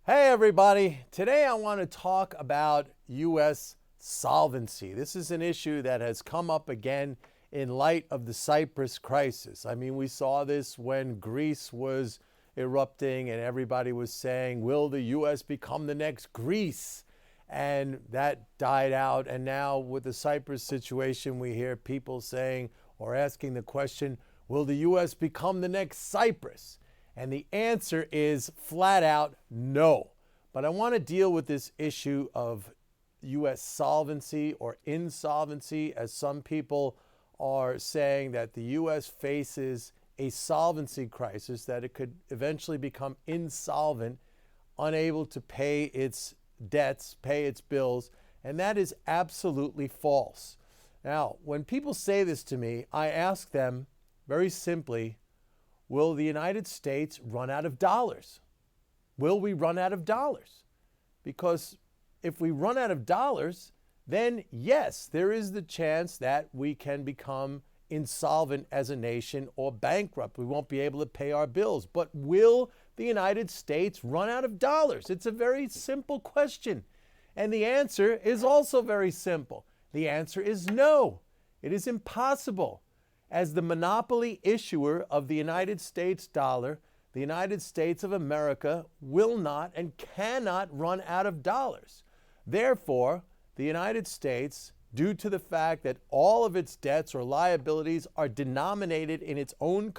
Hey everybody, today I want to talk about U.S. solvency. This is an issue that has come up again in light of the Cyprus crisis. I mean, we saw this when Greece was erupting and everybody was saying, will the U.S. become the next Greece? And that died out. And now with the Cyprus situation, we hear people saying or asking the question, will the U.S. become the next Cyprus? And the answer is flat out no. But I want to deal with this issue of U.S. solvency or insolvency, as some people are saying that the U.S. faces a solvency crisis, that it could eventually become insolvent, unable to pay its debts, pay its bills, and that is absolutely false. Now, when people say this to me, I ask them very simply, will the United States run out of dollars? Will we run out of dollars? Because if we run out of dollars, then yes, there is the chance that we can become insolvent as a nation or bankrupt. We won't be able to pay our bills. But will the United States run out of dollars? It's a very simple question. And the answer is also very simple. The answer is no. It is impossible. As the monopoly issuer of the United States dollar, the United States of America will not and cannot run out of dollars. Therefore, the United States, due to the fact that all of its debts or liabilities are denominated in its own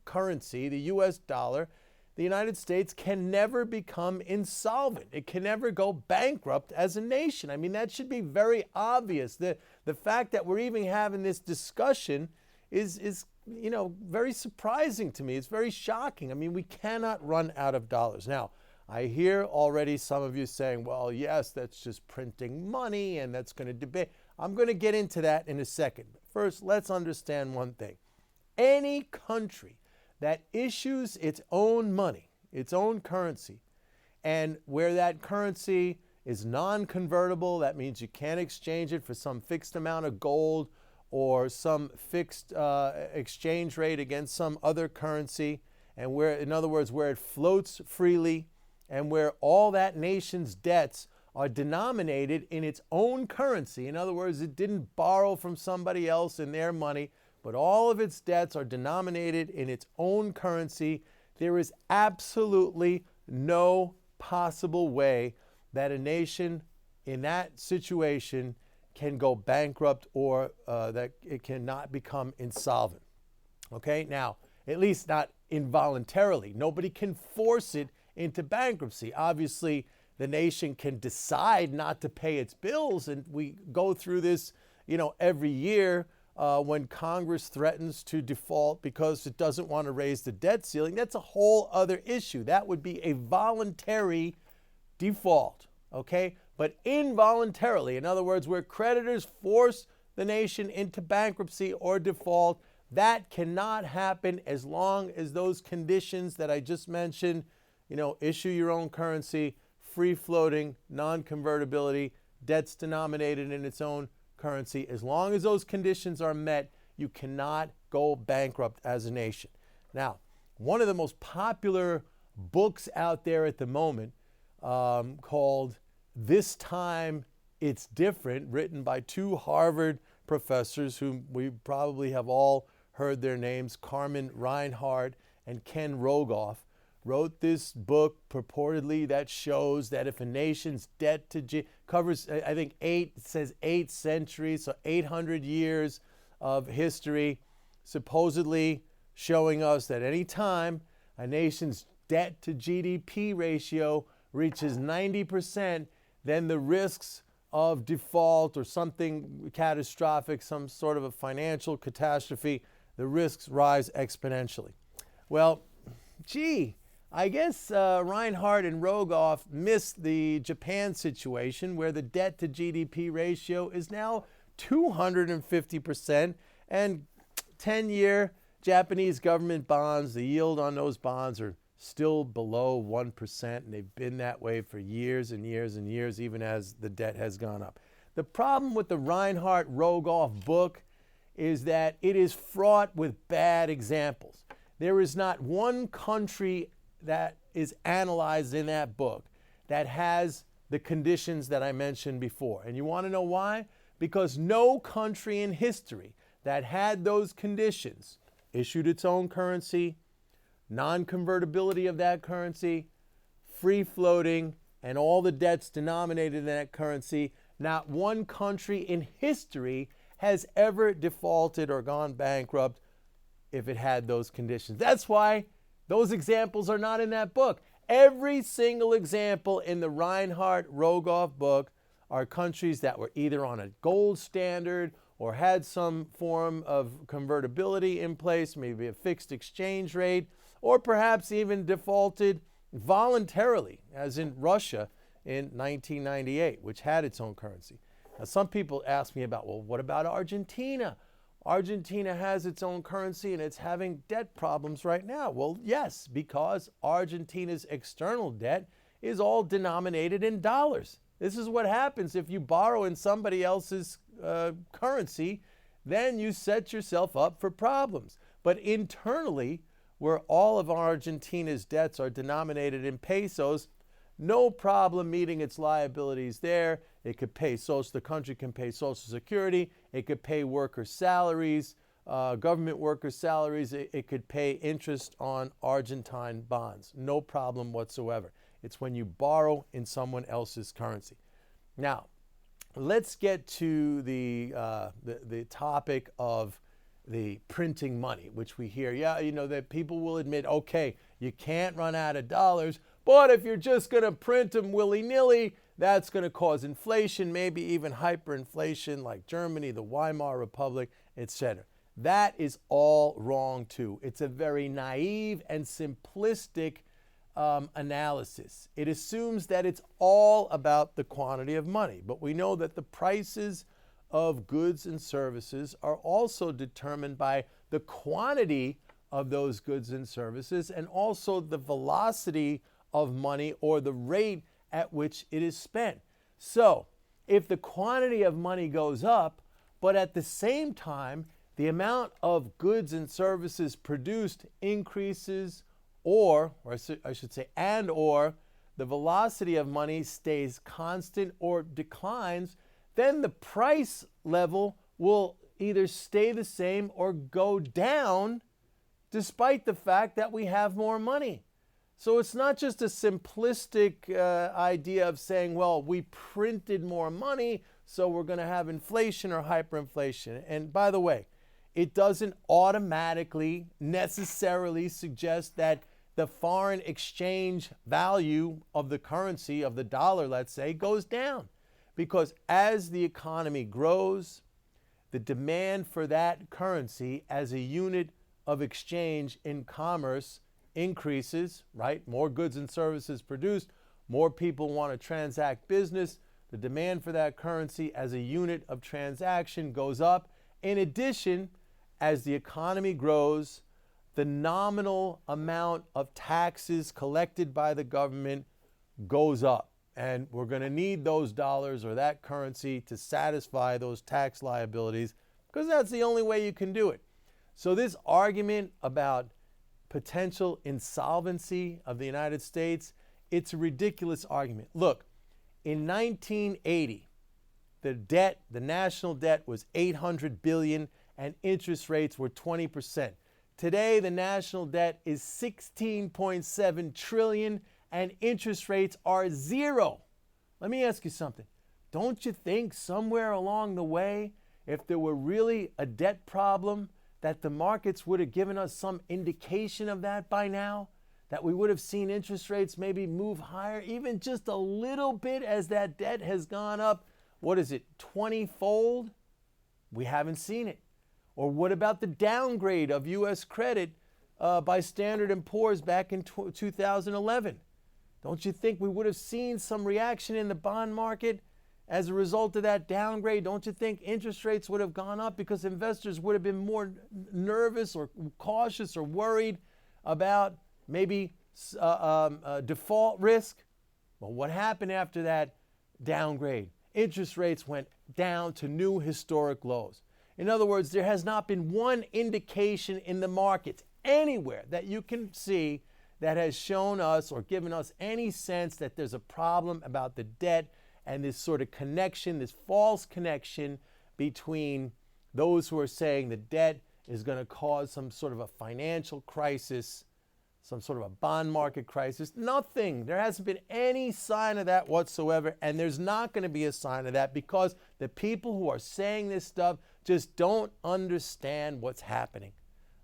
currency, the US dollar, the United States can never become insolvent. It can never go bankrupt as a nation. I mean, that should be very obvious. The fact that we're even having this discussion is very surprising to me. It's very shocking. I mean, we cannot run out of dollars. Now, I hear already some of you saying, well, yes, that's just printing money and that's going to debate. I'm going to get into that in a second. But first, let's understand one thing. Any country that issues its own money, its own currency, and where that currency is non-convertible, that means you can't exchange it for some fixed amount of gold or some fixed exchange rate against some other currency, and where, in other words, where it floats freely and where all that nation's debts are denominated in its own currency. In other words, it didn't borrow from somebody else in their money, but all of its debts are denominated in its own currency. There is absolutely no possible way that a nation in that situation can go bankrupt or that it cannot become insolvent. Okay, now, at least not involuntarily. Nobody can force it into bankruptcy. Obviously, the nation can decide not to pay its bills, and we go through this, every year when Congress threatens to default because it doesn't want to raise the debt ceiling. That's a whole other issue. That would be a voluntary default, okay? But involuntarily, in other words, where creditors force the nation into bankruptcy or default, that cannot happen as long as those conditions that I just mentioned, issue your own currency, free floating, non-convertibility, debts denominated in its own currency. As long as those conditions are met, you cannot go bankrupt as a nation. Now, one of the most popular books out there at the moment called This Time It's Different, written by two Harvard professors whom we probably have all heard their names, Carmen Reinhardt and Ken Rogoff, wrote this book purportedly that shows that if a nation's debt to covers, I think it says 8 centuries, so 800 years of history, supposedly showing us that any time a nation's debt to GDP ratio reaches 90%, then the risks of default or something catastrophic, some sort of a financial catastrophe, the risks rise exponentially. Well, I guess Reinhardt and Rogoff missed the Japan situation where the debt to GDP ratio is now 250%, and 10-year Japanese government bonds, the yield on those bonds are still below 1%, and they've been that way for years and years and years, even as the debt has gone up. The problem with the Reinhardt-Rogoff book is that it is fraught with bad examples. There is not one country that is analyzed in that book that has the conditions that I mentioned before. And you want to know why? Because no country in history that had those conditions issued its own currency, non-convertibility of that currency, free floating, and all the debts denominated in that currency. Not one country in history has ever defaulted or gone bankrupt if it had those conditions. That's why those examples are not in that book. Every single example in the Reinhart-Rogoff book are countries that were either on a gold standard or had some form of convertibility in place, maybe a fixed exchange rate, or perhaps even defaulted voluntarily, as in Russia in 1998, which had its own currency. Now, some people ask me about, well, what about Argentina? Argentina has its own currency and it's having debt problems right now. Well, yes, because Argentina's external debt is all denominated in dollars. This is what happens if you borrow in somebody else's currency, then you set yourself up for problems. But internally, where all of Argentina's debts are denominated in pesos, no problem meeting its liabilities there. It could pay the country can pay Social Security. It could pay worker salaries, government worker salaries. It could pay interest on Argentine bonds. No problem whatsoever. It's when you borrow in someone else's currency. Now, let's get to the topic of the printing money, which we hear, that people will admit, okay, you can't run out of dollars, but if you're just going to print them willy-nilly, that's going to cause inflation, maybe even hyperinflation like Germany, the Weimar Republic, etc. That is all wrong too. It's a very naive and simplistic analysis. It assumes that it's all about the quantity of money, but we know that the prices of goods and services are also determined by the quantity of those goods and services and also the velocity of money or the rate at which it is spent. So, if the quantity of money goes up, but at the same time, the amount of goods and services produced increases, or I should say, or the velocity of money stays constant or declines, then the price level will either stay the same or go down despite the fact that we have more money. So it's not just a simplistic idea of saying, well, we printed more money, so we're going to have inflation or hyperinflation. And by the way, it doesn't automatically necessarily suggest that the foreign exchange value of the currency, of the dollar, let's say, goes down. Because as the economy grows, the demand for that currency as a unit of exchange in commerce increases, right? More goods and services produced, more people want to transact business. The demand for that currency as a unit of transaction goes up. In addition, as the economy grows, the nominal amount of taxes collected by the government goes up. And we're going to need those dollars or that currency to satisfy those tax liabilities because that's the only way you can do it. So this argument about potential insolvency of the United States, it's a ridiculous argument. Look, in 1980, the national debt was $800 billion and interest rates were 20%. Today, the national debt is $16.7 trillion and interest rates are 0. Let me ask you something. Don't you think somewhere along the way, if there were really a debt problem, that the markets would have given us some indication of that by now? That we would have seen interest rates maybe move higher, even just a little bit as that debt has gone up, 20-fold? We haven't seen it. Or what about the downgrade of U.S. credit by Standard & Poor's back in 2011? Don't you think we would have seen some reaction in the bond market as a result of that downgrade? Don't you think interest rates would have gone up because investors would have been more nervous or cautious or worried about maybe default risk? Well, what happened after that downgrade? Interest rates went down to new historic lows. In other words, there has not been one indication in the markets anywhere that you can see that has shown us or given us any sense that there's a problem about the debt and this sort of connection, this false connection between those who are saying the debt is going to cause some sort of a financial crisis, some sort of a bond market crisis. Nothing. There hasn't been any sign of that whatsoever, and there's not going to be a sign of that because the people who are saying this stuff just don't understand what's happening.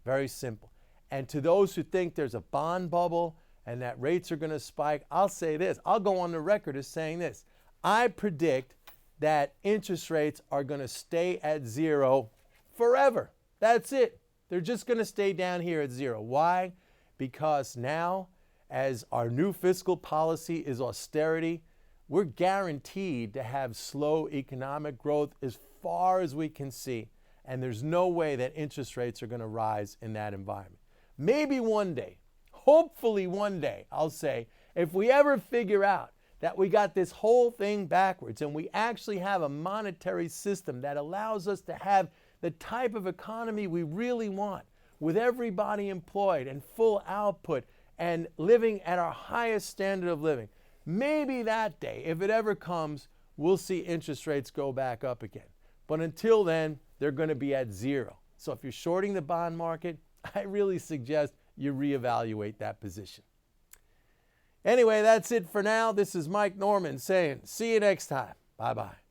Very simple. And to those who think there's a bond bubble and that rates are going to spike, I'll say this. I'll go on the record as saying this. I predict that interest rates are going to stay at zero forever. That's it. They're just going to stay down here at zero. Why? Because now, as our new fiscal policy is austerity, we're guaranteed to have slow economic growth as far as we can see. And there's no way that interest rates are going to rise in that environment. Maybe one day, hopefully one day, I'll say, if we ever figure out that we got this whole thing backwards and we actually have a monetary system that allows us to have the type of economy we really want, with everybody employed and full output and living at our highest standard of living. Maybe that day, if it ever comes, we'll see interest rates go back up again. But until then, they're going to be at zero. So if you're shorting the bond market, I really suggest you reevaluate that position. Anyway, that's it for now. This is Mike Norman saying, see you next time. Bye-bye.